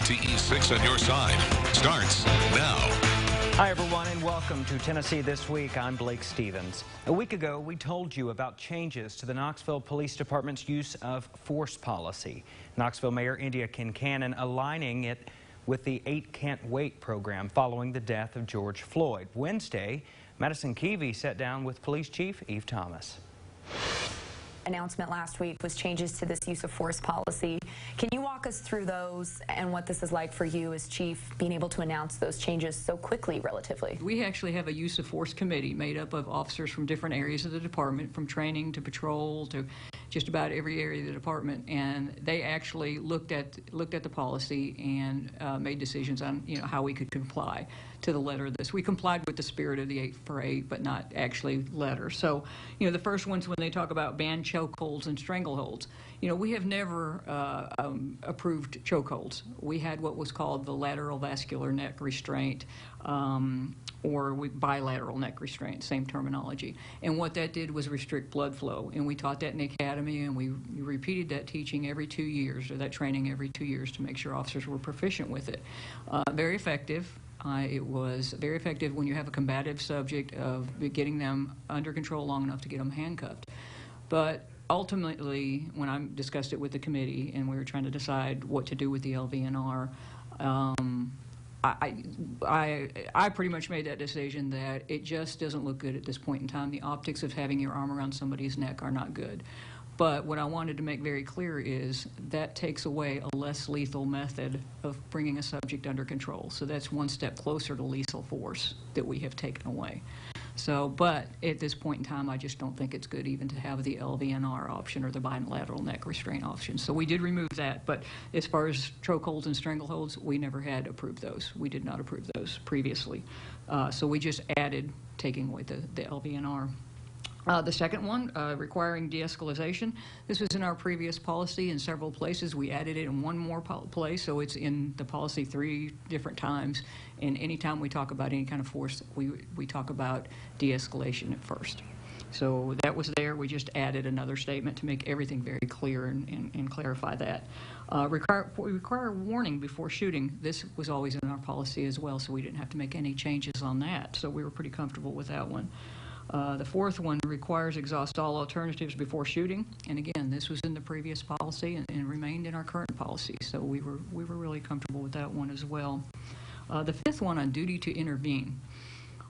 WATE 6 on your side starts now. Hi, everyone, and welcome to Tennessee This Week. I'm Blake Stevens. A week ago, we told you about changes to the Knoxville Police Department's use of force policy. Knoxville Mayor India Kincannon aligning it with the 8 Can't Wait program following the death of George Floyd. Wednesday, Madison Keevy sat down with Police Chief Eve Thomas. Announcement last week was changes to this use of force policy. Can you walk us through those and what this is like for you as chief, being able to announce those changes so quickly relatively? We actually have a use of force committee made up of officers from different areas of the department, from training to patrol to just about every area of the department, and they actually looked at the policy and made decisions on how we could comply to the letter of this. We complied with the spirit of the 8 for 8, but not actually letter. So, the first ones when they talk about ban chokeholds and strangleholds, we have never approved chokeholds. We had what was called the lateral vascular neck restraint, or bilateral neck restraint, same terminology. And what that did was restrict blood flow. And we taught that in the academy, and we repeated that teaching every 2 years, or that training every 2 years, to make sure officers were proficient with it. Very effective. It was very effective when you have a combative subject of getting them under control long enough to get them handcuffed. But ultimately, when I discussed it with the committee and we were trying to decide what to do with the LVNR, I pretty much made that decision that it just doesn't look good at this point in time. The optics of having your arm around somebody's neck are not good. But what I wanted to make very clear is that takes away a less lethal method of bringing a subject under control. So that's one step closer to lethal force that we have taken away. So, but at this point in time, I just don't think it's good even to have the LVNR option or the bilateral neck restraint option. So we did remove that, but as far as chokeholds and strangleholds, we never had approved those. We did not approve those previously. So we just added taking away the LVNR. The second one, requiring de-escalation. This was in our previous policy in several places. We added it in one more place, so it's in the policy 3 different times. And anytime we talk about any kind of force, we talk about de-escalation at first. So that was there. We just added another statement to make everything very clear and clarify that. Require warning before shooting. This was always in our policy as well, so we didn't have to make any changes on that. So we were pretty comfortable with that one. The fourth one requires exhaust all alternatives before shooting, and again, this was in the previous policy and remained in our current policy, so we were really comfortable with that one as well. The fifth one on duty to intervene.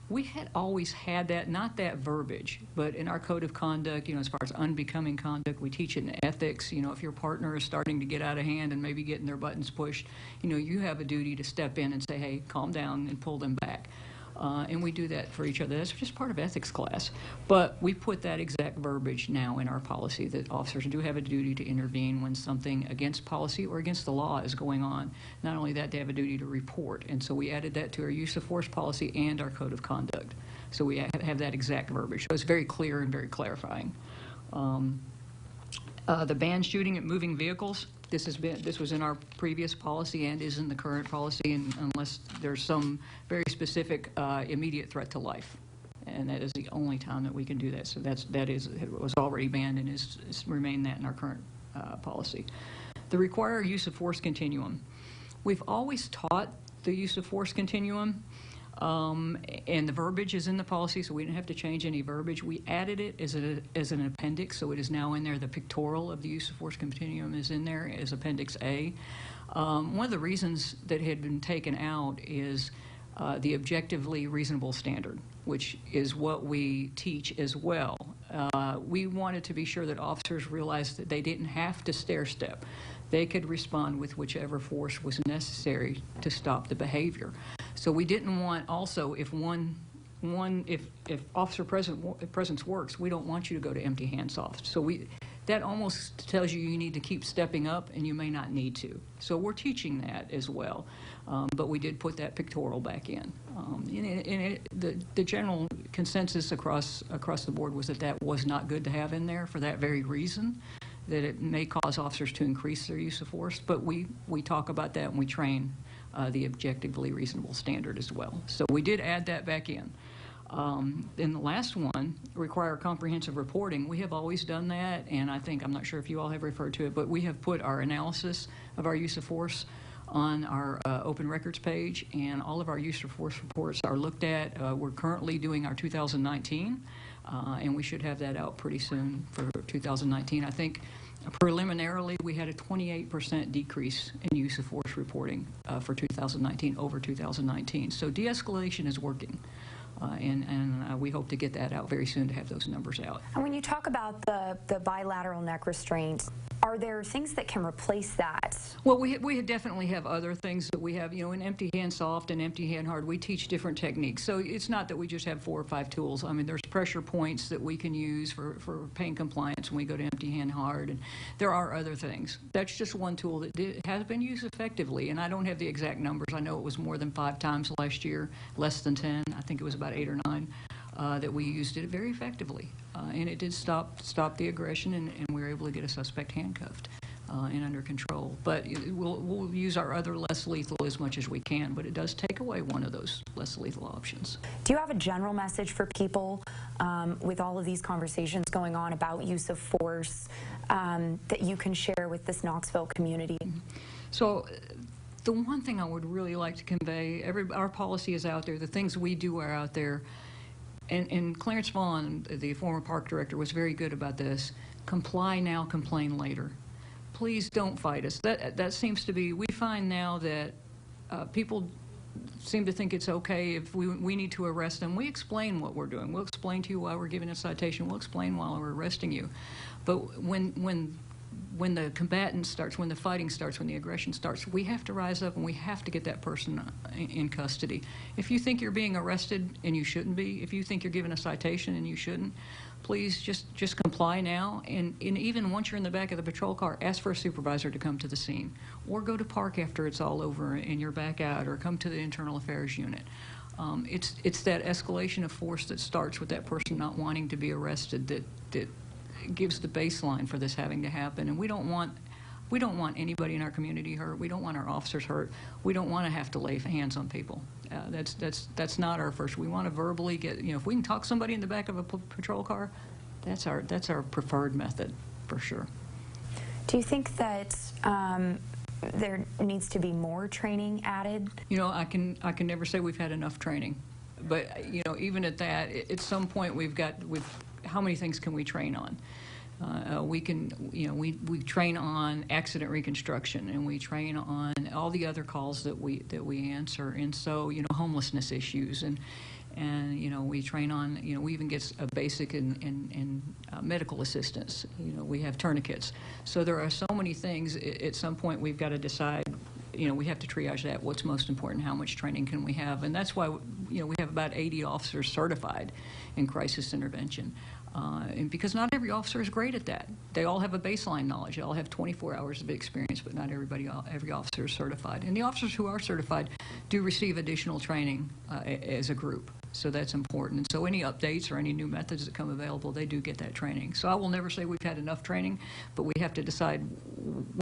We had always had that, not that verbiage, but in our code of conduct, as far as unbecoming conduct, we teach it in ethics. If your partner is starting to get out of hand and maybe getting their buttons pushed, you have a duty to step in and say, hey, calm down, and pull them back. And we do that for each other. That's just part of ethics class. But we put that exact verbiage now in our policy that officers do have a duty to intervene when something against policy or against the law is going on. Not only that, they have a duty to report. And so we added that to our use of force policy and our code of conduct. So we have that exact verbiage. So it's very clear and very clarifying. The ban shooting at moving vehicles. This was in our previous policy and is in the current policy, and unless there's some very specific immediate threat to life, and that is the only time that we can do that. So it was already banned and is remained that in our current policy. The require use of force continuum. We've always taught the use of force continuum. And the verbiage is in the policy, so we didn't have to change any verbiage. We added it as an appendix, so it is now in there. The pictorial of the use of force continuum is in there as Appendix A. One of the reasons that had been taken out is the objectively reasonable standard, which is what we teach as well. We wanted to be sure that officers realized that they didn't have to stair-step. They could respond with whichever force was necessary to stop the behavior. So we didn't want also, if officer presence works, we don't want you to go to empty hands-off. So that almost tells you need to keep stepping up, and you may not need to. So we're teaching that as well, but we did put that pictorial back in. The general consensus across the board was that was not good to have in there for that very reason, that it may cause officers to increase their use of force, but we talk about that and we train the objectively reasonable standard as well. So we did add that back in. Then the last one, require comprehensive reporting. We have always done that, and I'm not sure if you all have referred to it, but we have put our analysis of our use of force on our open records page, and all of our use of force reports are looked at. We're currently doing our 2019, and we should have that out pretty soon for 2019. I think preliminarily we had a 28% decrease in use of force reporting for 2019 over 2019. So de-escalation is working. And we hope to get that out very soon to have those numbers out. And when you talk about the bilateral neck restraint, are there things that can replace that? Well, we definitely have other things that we have, you know, in empty hand soft and empty hand hard. We teach different techniques. So it's not that we just have 4 or 5 tools. I mean, there's pressure points that we can use for pain compliance when we go to empty hand hard, and there are other things. That's just one tool that has been used effectively, and I don't have the exact numbers. I know it was more than 5 times last year, less than 10. I think it was about 8 or 9 that we used it very effectively. And it did stop the aggression, and we were able to get a suspect handcuffed and under control. But we'll use our other less lethal as much as we can, but it does take away one of those less lethal options. Do you have a general message for people with all of these conversations going on about use of force that you can share with this Knoxville community? So the one thing I would really like to convey, our policy is out there, the things we do are out there. And Clarence Vaughn, the former park director, was very good about this. Comply now, complain later. Please don't fight us. That seems to be, we find now that people seem to think it's okay if we need to arrest them. We explain what we're doing. We'll explain to you why we're giving a citation. We'll explain why we're arresting you. But when the combatant starts, when the fighting starts, when the aggression starts, we have to rise up and we have to get that person in custody. If you think you're being arrested and you shouldn't be, if you think you're given a citation and you shouldn't, please just comply now. And even once you're in the back of the patrol car, ask for a supervisor to come to the scene, or go to park after it's all over and you're back out, or come to the internal affairs unit. It's that escalation of force that starts with that person not wanting to be arrested that gives the baseline for this having to happen. And we don't want anybody in our community hurt. We don't want our officers hurt. We don't want to have to lay hands on people. That's not our first. We want to verbally get, you know, if we can talk somebody in the back of a patrol car, that's our preferred method for sure. Do you think that there needs to be more training added? You know, I can never say we've had enough training, but you know, even at that, at some point how many things can we train on? We can, you know, we train on accident reconstruction, and we train on all the other calls that we answer, and so, you know, homelessness issues, and you know, we train on, you know, we even get a basic in medical assistance. You know, we have tourniquets. So there are so many things. At some point, we've got to decide. You know, we have to triage that. What's most important? How much training can we have? And that's why, you know, we have about 80 officers certified in crisis intervention. And because not every officer is great at that. They all have a baseline knowledge. They all have 24 hours of experience, but not every officer is certified. And the officers who are certified do receive additional training as a group. So that's important. And so any updates or any new methods that come available, they do get that training. So I will never say we've had enough training, but we have to decide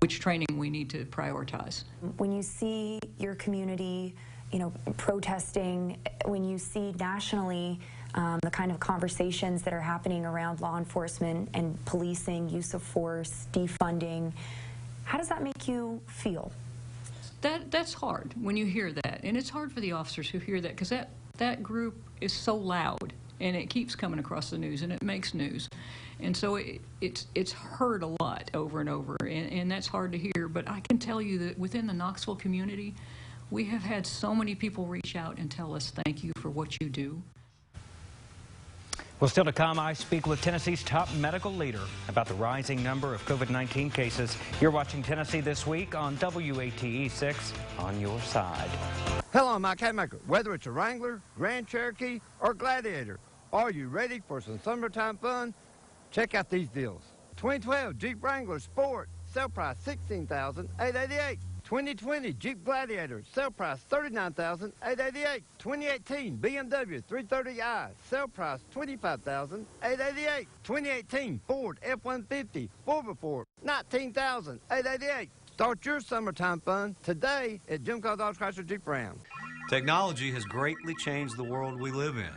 which training we need to prioritize. When you see your community, you know, protesting, when you see nationally the kind of conversations that are happening around law enforcement and policing, use of force, defunding, how does that make you feel? That's hard when you hear that, and it's hard for the officers who hear that, because that group is so loud, and it keeps coming across the news, and it makes news, and so it's heard a lot over and over, and that's hard to hear. But I can tell you that within the Knoxville community, we have had so many people reach out and tell us thank you for what you do. Well, still to come, I speak with Tennessee's top medical leader about the rising number of COVID-19 cases. You're watching Tennessee This Week on WATE 6, on your side. Hello, I'm Mike Haymaker. Whether it's a Wrangler, Grand Cherokee, or Gladiator, are you ready for some summertime fun? Check out these deals. 2012 Jeep Wrangler Sport, sale price $16,888. 2020 Jeep Gladiator, sale price $39,888. 2018 BMW 330i, sale price $25,888. 2018 Ford F-150 4x4, $19,888. Start your summertime fun today at Jim Carr Dodge Chrysler Jeep Ram. Technology has greatly changed the world we live in.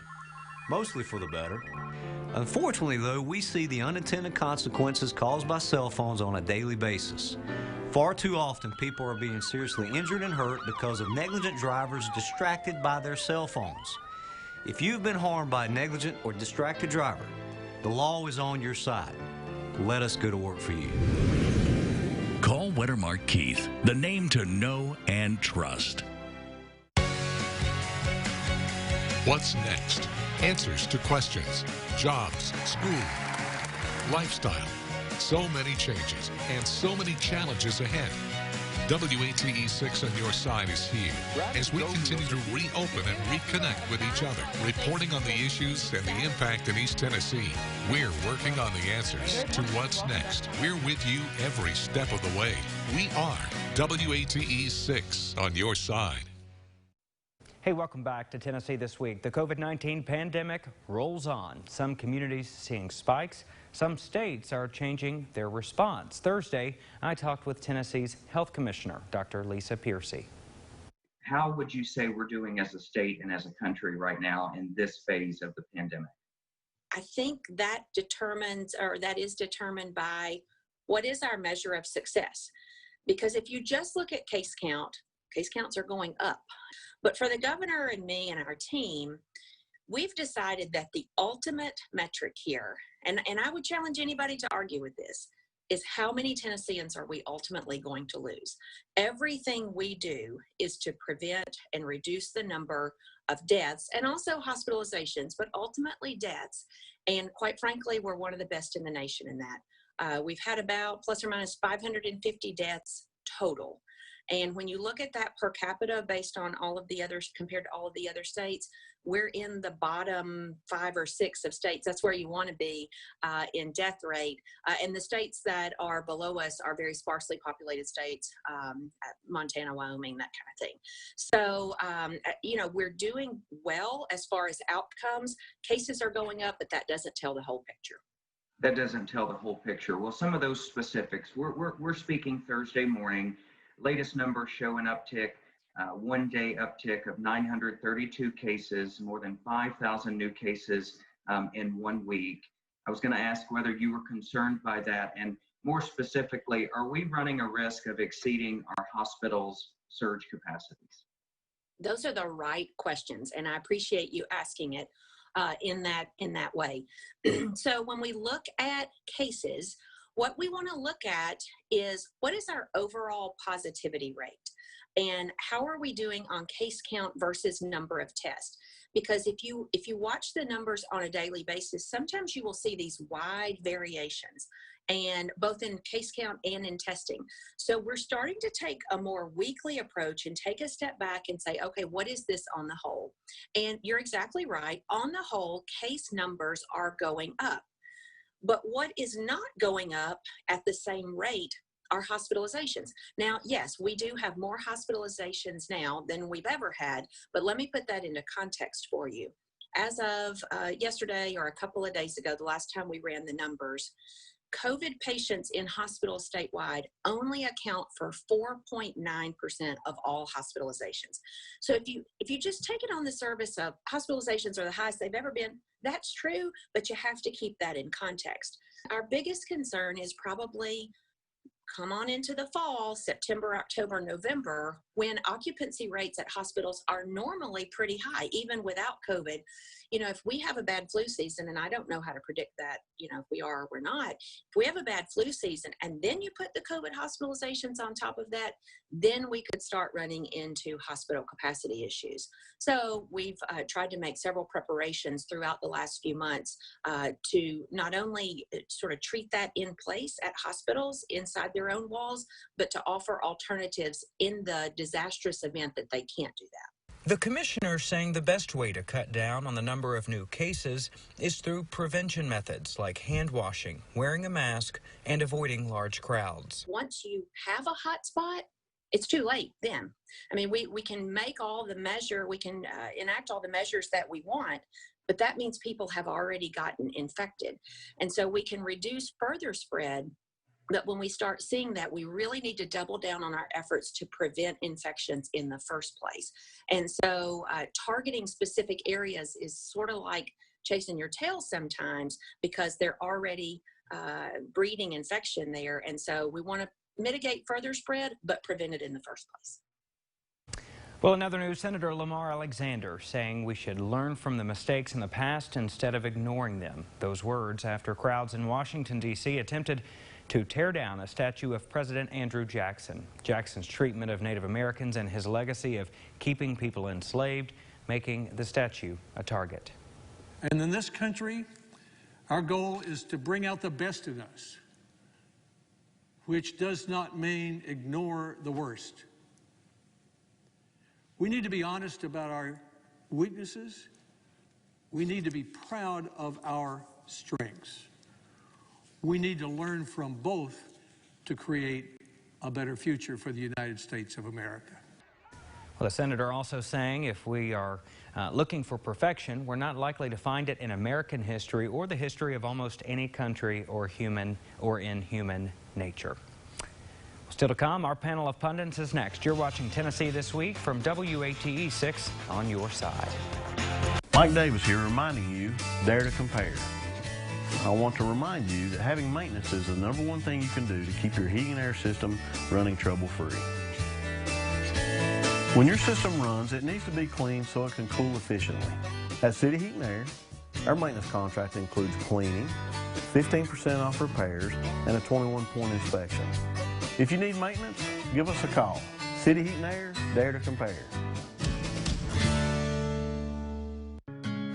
mostly for the better. Unfortunately, though, we see the unintended consequences caused by cell phones on a daily basis. Far too often, people are being seriously injured and hurt because of negligent drivers distracted by their cell phones. If you've been harmed by a negligent or distracted driver, the law is on your side. Let us go to work for you. Call Wettermark Keith, the name to know and trust. What's next? Answers to questions. Jobs, school, lifestyle. So many changes and so many challenges ahead. WATE 6 on your side is here as we continue to reopen and reconnect with each other, reporting on the issues and the impact in East Tennessee. We're working on the answers to what's next. We're with you every step of the way. We are WATE 6 on your side. Hey, welcome back to Tennessee This Week. The COVID-19 pandemic rolls on. Some communities seeing spikes. Some states are changing their response. Thursday, I talked with Tennessee's Health Commissioner, Dr. Lisa Piercey. How would you say we're doing as a state and as a country right now in this phase of the pandemic? I think that is determined by what is our measure of success. Because if you just look at case counts are going up. But for the governor and me and our team, we've decided that the ultimate metric here, and I would challenge anybody to argue with this, is how many Tennesseans are we ultimately going to lose? Everything we do is to prevent and reduce the number of deaths and also hospitalizations, but ultimately deaths. And quite frankly, we're one of the best in the nation in that. We've had about plus or minus 550 deaths total. And when you look at that per capita based on all of the others, compared to all of the other states, we're in the bottom 5 or 6 of states. That's where you want to be in death rate. And the states that are below us are very sparsely populated states, Montana, Wyoming, that kind of thing. So, we're doing well as far as outcomes. Cases are going up, but that doesn't tell the whole picture. That doesn't tell the whole picture. Well, some of those specifics, we're speaking Thursday morning. Latest numbers show an uptick, one-day uptick of 932 cases, more than 5,000 new cases in 1 week. I was going to ask whether you were concerned by that, and more specifically, are we running a risk of exceeding our hospitals' surge capacities? Those are the right questions, and I appreciate you asking it in that way. So when we look at cases, what we want to look at is what is our overall positivity rate and how are we doing on case count versus number of tests? Because if you watch the numbers on a daily basis, sometimes you will see these wide variations, and both in case count and in testing. So we're starting to take a more weekly approach and take a step back and say, okay, what is this on the whole? And you're exactly right. On the whole, case numbers are going up. But what is not going up at the same rate are hospitalizations. Now, yes, we do have more hospitalizations now than we've ever had, but let me put that into context for you. As of yesterday or a couple of days ago, the last time we ran the numbers, COVID patients in hospitals statewide only account for 4.9% of all hospitalizations. So if you just take it on the surface of hospitalizations are the highest they've ever been, that's true, but you have to keep that in context. Our biggest concern is probably come on into the fall, September, October, November, when occupancy rates at hospitals are normally pretty high, even without COVID. If we have a bad flu season, and I don't know how to predict that, if we are or we're not, if we have a bad flu season and then you put the COVID hospitalizations on top of that, then we could start running into hospital capacity issues. So we've tried to make several preparations throughout the last few months to not only sort of treat that in place at hospitals inside their own walls, but to offer alternatives in the disastrous event that they can't do that. The commissioner saying the best way to cut down on the number of new cases is through prevention methods like hand washing, wearing a mask, and avoiding large crowds. Once you have a hot spot, it's too late then. I mean, we can make all the we can enact all the measures that we want, but that means people have already gotten infected. And so we can reduce further spread. But when we start seeing that, we really need to double down on our efforts to prevent infections in the first place. And so targeting specific areas is sort of like chasing your tail sometimes because they're already breeding infection there. And so we want to mitigate further spread, but prevent it in the first place. Well, in other news, Senator Lamar Alexander saying we should learn from the mistakes in the past instead of ignoring them. Those words after crowds in Washington, D.C. attempted to tear down a statue of President Andrew Jackson. Jackson's treatment of Native Americans and his legacy of keeping people enslaved, making the statue a target. And in this country, our goal is to bring out the best in us, which does not mean ignore the worst. We need to be honest about our weaknesses. We need to be proud of our strengths. We need to learn from both to create a better future for the United States of America. Well, the senator also saying if we are looking for perfection, we're not likely to find it in American history or the history of almost any country or in human nature. Still to come, our panel of pundits is next. You're watching Tennessee This Week from WATE 6 on your side. Mike Davis here reminding you, dare to compare. I want to remind you that having maintenance is the #1 thing you can do to keep your heating and air system running trouble-free. When your system runs, it needs to be clean so it can cool efficiently. At City Heat and Air, our maintenance contract includes cleaning, 15% off repairs, and a 21-point inspection. If you need maintenance, give us a call. City Heat and Air, dare to compare.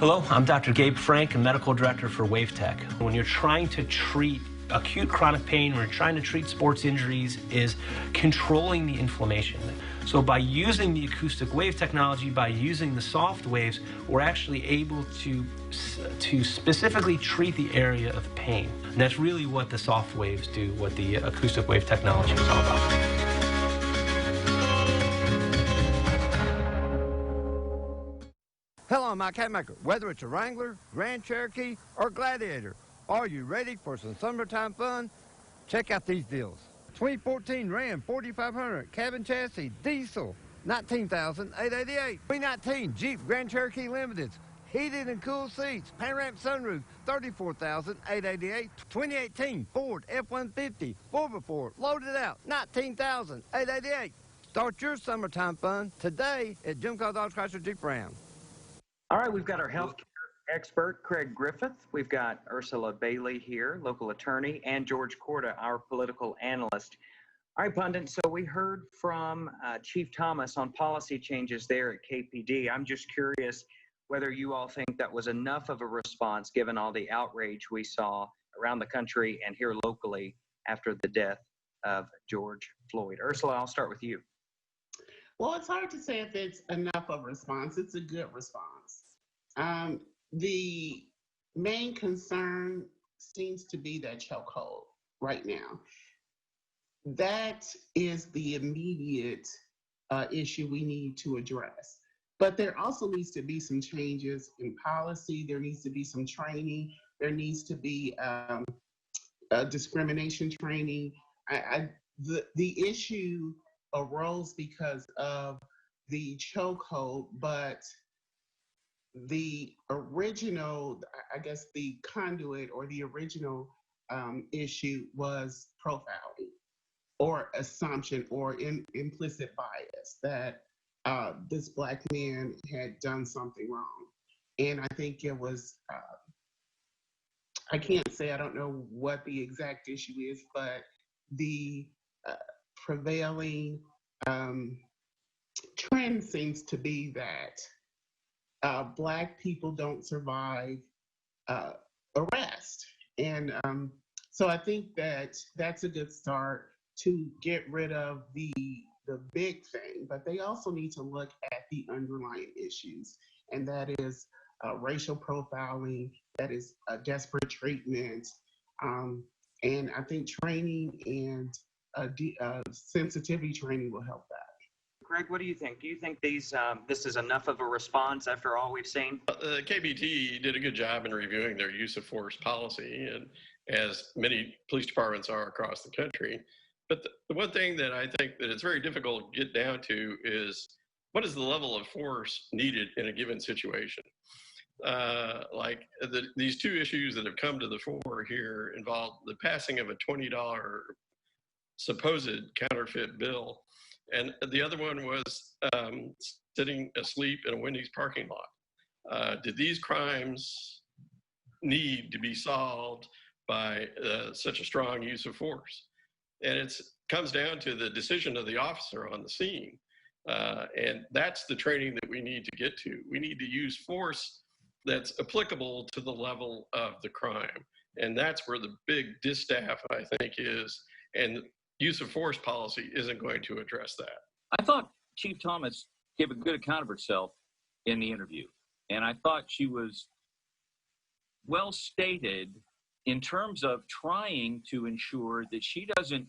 Hello, I'm Dr. Gabe Frank, a medical director for WaveTech. When you're trying to treat acute chronic pain, when you're trying to treat sports injuries, is controlling the inflammation. So by using the acoustic wave technology, by using the soft waves, we're actually able to specifically treat the area of pain. And that's really what the soft waves do, what the acoustic wave technology is all about. Hello, I'm Mike Hatmaker. Whether it's a Wrangler, Grand Cherokee, or Gladiator, are you ready for some summertime fun? Check out these deals. 2014 Ram 4500 cabin chassis diesel, $19,888. 2019 Jeep Grand Cherokee Limited, heated and cooled seats, panoramic sunroof, $34,888. 2018 Ford F-150 4x4 loaded out, $19,888. Start your summertime fun today at Jim Carr Dodge Chrysler Jeep Ram. All right, we've got our healthcare expert, Craig Griffith. We've got Ursula Bailey here, local attorney, and George Corda, our political analyst. All right, pundit, so we heard from Chief Thomas on policy changes there at KPD. I'm just curious whether you all think that was enough of a response given all the outrage we saw around the country and here locally after the death of George Floyd. Ursula, I'll start with you. Well, it's hard to say if it's enough of a response. It's a good response. The main concern seems to be that chokehold right now. That is the immediate issue we need to address. But there also needs to be some changes in policy. There needs to be some training. There needs to be discrimination training. The issue arose because of the chokehold, but the original, I guess the conduit or the original issue was profiling or assumption or implicit bias that this Black man had done something wrong. And I think it was, I can't say, I don't know what the exact issue is, but the prevailing trend seems to be that Black people don't survive arrest. And so I think that that's a good start to get rid of the big thing, but they also need to look at the underlying issues, and that is racial profiling, that is desperate treatment, and I think training and sensitivity training will help that. Greg, what do you think? Do you think this is enough of a response after all we've seen? KBT did a good job in reviewing their use of force policy, and as many police departments are across the country. But the one thing that I think that it's very difficult to get down to is what is the level of force needed in a given situation? These two issues that have come to the fore here involve the passing of a $20 supposed counterfeit bill, and the other one was sitting asleep in a Wendy's parking lot. Did these crimes need to be solved by such a strong use of force? And it comes down to the decision of the officer on the scene. And that's the training that we need to get to. We need to use force that's applicable to the level of the crime. And that's where the big distaff, I think, is. And use of force policy isn't going to address that. I thought Chief Thomas gave a good account of herself in the interview. And I thought she was well stated in terms of trying to ensure that she doesn't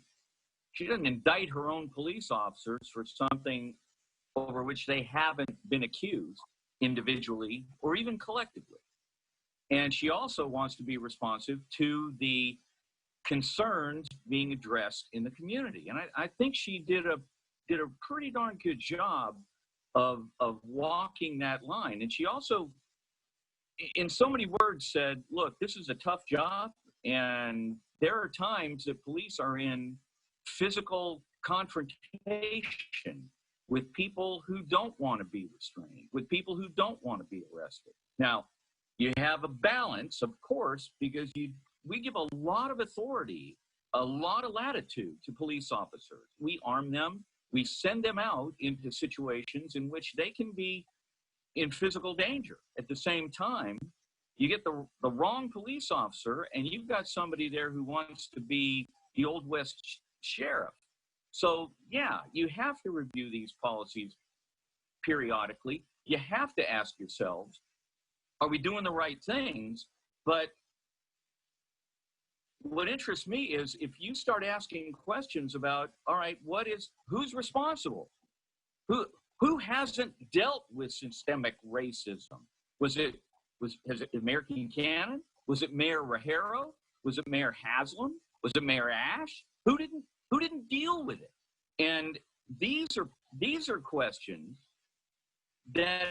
indict her own police officers for something over which they haven't been accused individually or even collectively. And she also wants to be responsive to the concerns being addressed in the community. And I think she did a pretty darn good job of walking that line. And she also, in so many words, said, look, this is a tough job, and there are times that police are in physical confrontation with people who don't want to be restrained, with people who don't want to be arrested. Now, you have a balance, of course, because we give a lot of authority, a lot of latitude to police officers. We arm them, we send them out into situations in which they can be in physical danger. At the same time, you get the wrong police officer, and you've got somebody there who wants to be the Old West sheriff. So, yeah, you have to review these policies periodically. You have to ask yourselves, are we doing the right things? But what interests me is if you start asking questions about, all right, who's responsible? Who hasn't dealt with systemic racism? Was it Mayor Kincannon? Was it Mayor Rajero? Was it Mayor Haslam? Was it Mayor Ash? Who didn't deal with it? And these are questions that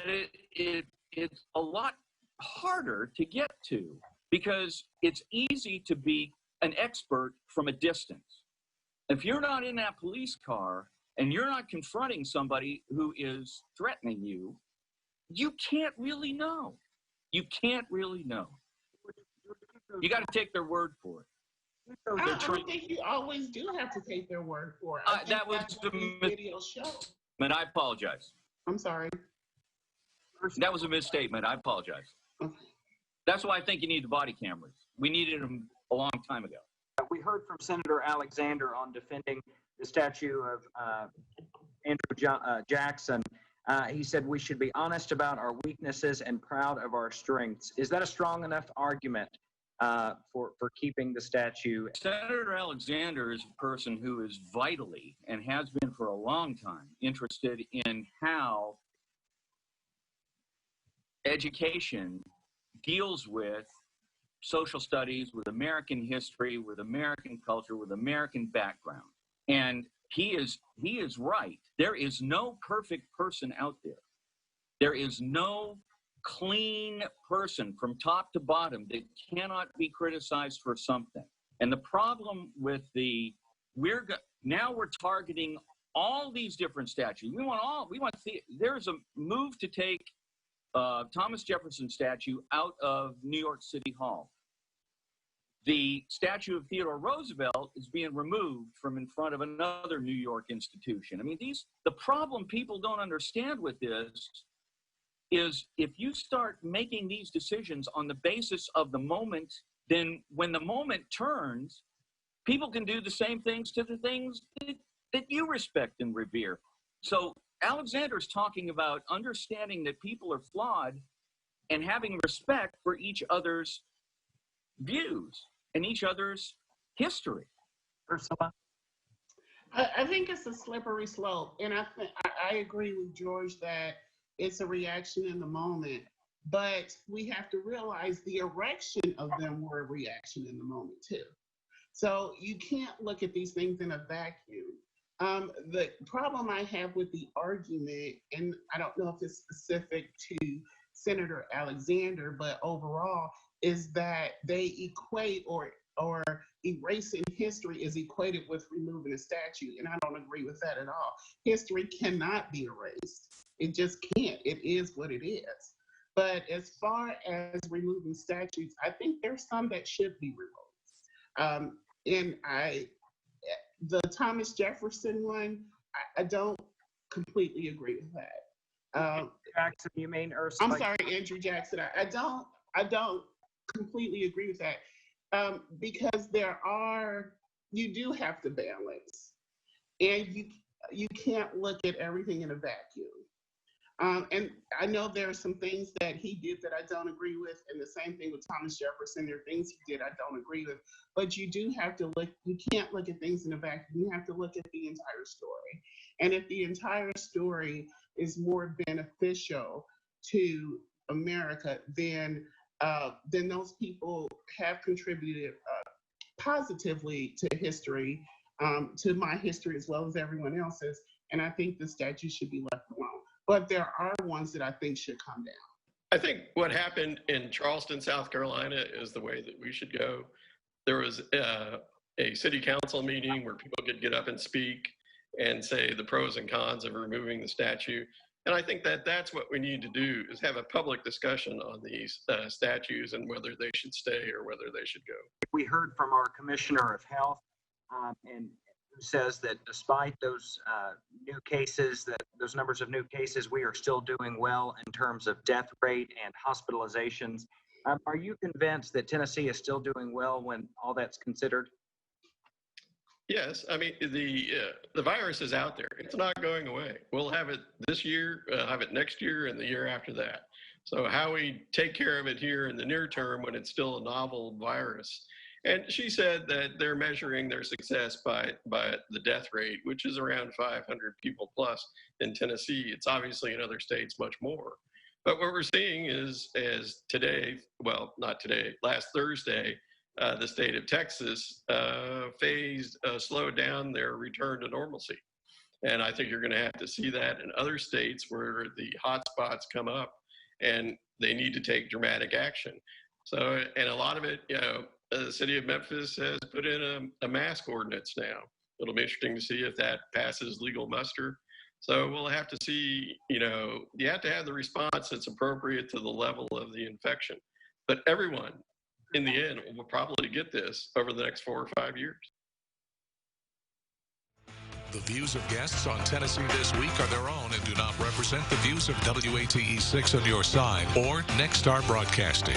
it's a lot harder to get to, because it's easy to be an expert from a distance. If you're not in that police car and you're not confronting somebody who is threatening you, you can't really know. You can't really know. You got to take their word for it. I don't think you always do have to take their word for it. That was the video show. And I apologize. I'm sorry. That was a misstatement. I apologize. Okay. That's why I think you need the body cameras. We needed them a long time ago. We heard from Senator Alexander on defending the statue of Andrew Jackson. He said we should be honest about our weaknesses and proud of our strengths. Is that a strong enough argument for keeping the statue? Senator Alexander is a person who is vitally, and has been for a long time, interested in how education deals with social studies, with American history, with American culture, with American background. And he is right. There is no perfect person out there. There is no clean person from top to bottom that cannot be criticized for something. And the problem with now we're targeting all these different statues. There's a move to take Thomas Jefferson statue out of New York City Hall. The statue of Theodore Roosevelt is being removed from in front of another New York institution. I mean, the problem people don't understand with this is if you start making these decisions on the basis of the moment, then when the moment turns, people can do the same things to the things that you respect and revere. So Alexander's talking about understanding that people are flawed and having respect for each other's views and each other's history. Ursula? I think it's a slippery slope. And I agree with George that it's a reaction in the moment. But we have to realize the erection of them were a reaction in the moment, too. So you can't look at these things in a vacuum. The problem I have with the argument, and I don't know if it's specific to Senator Alexander, but overall, is that they equate or erasing history is equated with removing a statue, and I don't agree with that at all. History cannot be erased. It just can't. It is what it is. But as far as removing statutes, I think there's some that should be removed. And the Thomas Jefferson one, I don't completely agree with that. Jackson, you mean, or I'm sorry, Andrew Jackson. I don't completely agree with that. Because you do have to balance, and you can't look at everything in a vacuum. And I know there are some things that he did that I don't agree with, and the same thing with Thomas Jefferson. There are things he did I don't agree with, but you do have to look. You can't look at things in a vacuum. You have to look at the entire story, and if the entire story is more beneficial to America, then those people have contributed positively to history, to my history as well as everyone else's, and I think the statue should be left alone. But there are ones that I think should come down. I think what happened in Charleston, South Carolina is the way that we should go. There was a city council meeting where people could get up and speak and say the pros and cons of removing the statue. And I think that that's what we need to do, is have a public discussion on these statues and whether they should stay or whether they should go. We heard from our Commissioner of Health, and who says that despite those new cases, those numbers of new cases, we are still doing well in terms of death rate and hospitalizations. Are you convinced that Tennessee is still doing well when all that's considered? Yes, I mean, the virus is out there. It's not going away. We'll have it this year, have it next year, and the year after that. So how we take care of it here in the near term when it's still a novel virus. And she said that they're measuring their success by the death rate, which is around 500 people plus in Tennessee. It's obviously in other states much more. But what we're seeing is today, well, not today, last Thursday, the state of Texas slowed down their return to normalcy. And I think you're going to have to see that in other states where the hot spots come up and they need to take dramatic action. So, and a lot of it, the city of Memphis has put in a mask ordinance now. It'll be interesting to see if that passes legal muster. So we'll have to see, you have to have the response that's appropriate to the level of the infection. But everyone, in the end, will probably get this over the next 4 or 5 years. The views of guests on Tennessee This Week are their own and do not represent the views of WATE 6 on your side or Nexstar Broadcasting.